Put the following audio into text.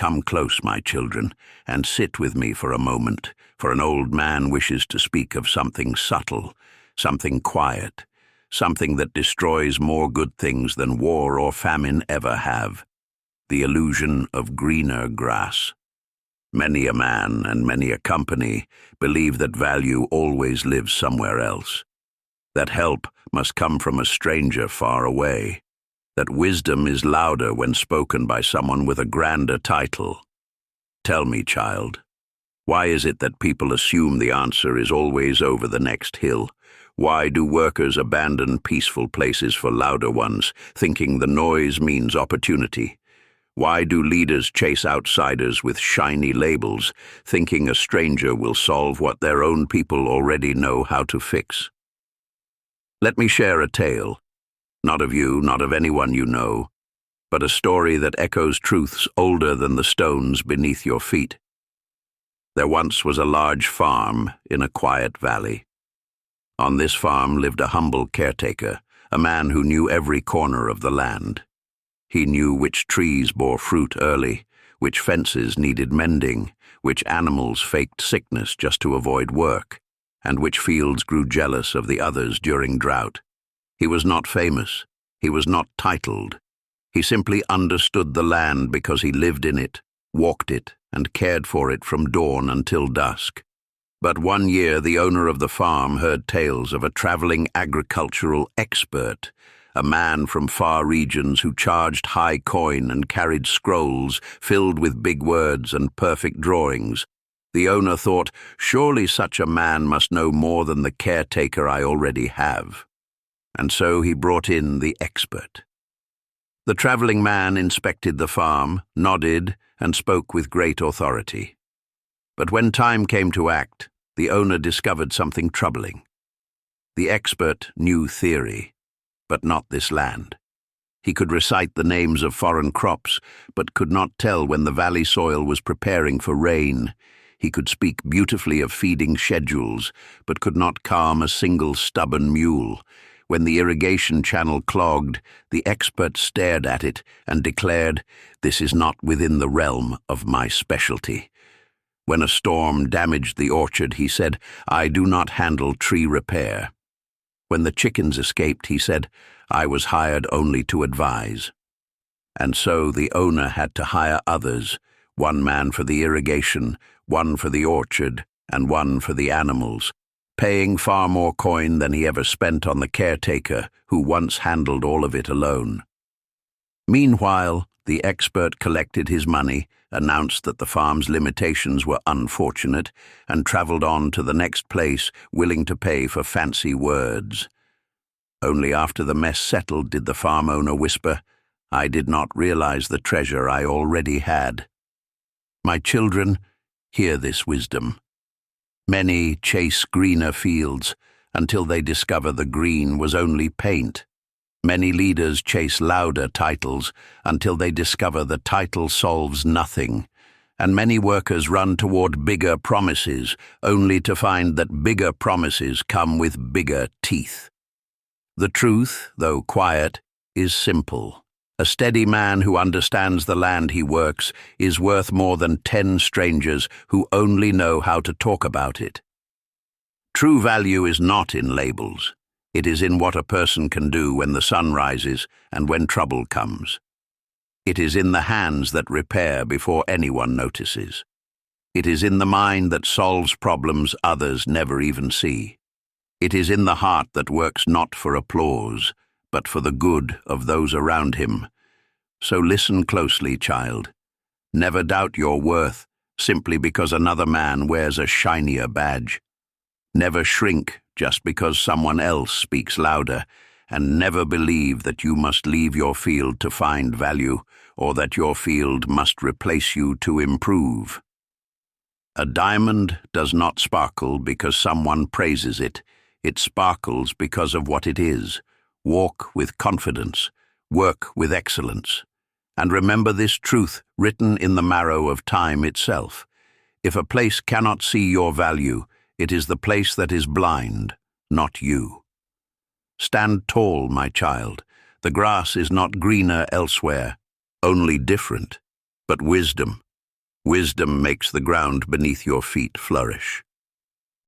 come close, my children, and sit with me for a moment, for an old man wishes to speak of something subtle, something quiet, something that destroys more good things than war or famine ever have, the illusion of greener grass. Many a man and many a company believe that value always lives somewhere else, that help must come from a stranger far away, that wisdom is louder when spoken by someone with a grander title. Tell me, child, why is it that people assume the answer is always over the next hill? Why do workers abandon peaceful places for louder ones, thinking the noise means opportunity? Why do leaders chase outsiders with shiny labels, thinking a stranger will solve what their own people already know how to fix? Let me share a tale, not of you, not of anyone you know, but a story that echoes truths older than the stones beneath your feet. There once was a large farm in a quiet valley. On this farm lived a humble caretaker, a man who knew every corner of the land. He knew which trees bore fruit early, which fences needed mending, which animals faked sickness just to avoid work, and which fields grew jealous of the others during drought. He was not famous. He was not titled. He simply understood the land because he lived in it, walked it, and cared for it from dawn until dusk. But one year the owner of the farm heard tales of a traveling agricultural expert, a man from far regions who charged high coin and carried scrolls filled with big words and perfect drawings. The owner thought, surely such a man must know more than the caretaker I already have. And so he brought in the expert. The traveling man inspected the farm, nodded, and spoke with great authority. But when time came to act, the owner discovered something troubling. The expert knew theory, but not this land. He could recite the names of foreign crops, but could not tell when the valley soil was preparing for rain. He could speak beautifully of feeding schedules, but could not calm a single stubborn mule. When the irrigation channel clogged, the expert stared at it and declared, "This is not within the realm of my specialty." When a storm damaged the orchard, he said, "I do not handle tree repair." When the chickens escaped, he said, "I was hired only to advise." And so the owner had to hire others, one man for the irrigation, one for the orchard, and one for the animals, paying far more coin than he ever spent on the caretaker, who once handled all of it alone. Meanwhile, the expert collected his money, announced that the farm's limitations were unfortunate, and traveled on to the next place, willing to pay for fancy words. Only after the mess settled did the farm owner whisper, "I did not realize the treasure I already had." My children, hear this wisdom. Many chase greener fields until they discover the green was only paint. Many leaders chase louder titles until they discover the title solves nothing. And many workers run toward bigger promises, only to find that bigger promises come with bigger teeth. The truth, though quiet, is simple. A steady man who understands the land he works is worth more than 10 strangers who only know how to talk about it. True value is not in labels. It is in what a person can do when the sun rises and when trouble comes. It is in the hands that repair before anyone notices. It is in the mind that solves problems others never even see. It is in the heart that works not for applause, but for the good of those around him. So listen closely, child. Never doubt your worth simply because another man wears a shinier badge. Never shrink just because someone else speaks louder, and never believe that you must leave your field to find value, or that your field must replace you to improve. A diamond does not sparkle because someone praises it. It sparkles because of what it is. Walk with confidence. Work with excellence. And remember this truth written in the marrow of time itself. If a place cannot see your value, it is the place that is blind, not you. Stand tall, my child. The grass is not greener elsewhere, only different. But wisdom, Wisdom makes the ground beneath your feet flourish.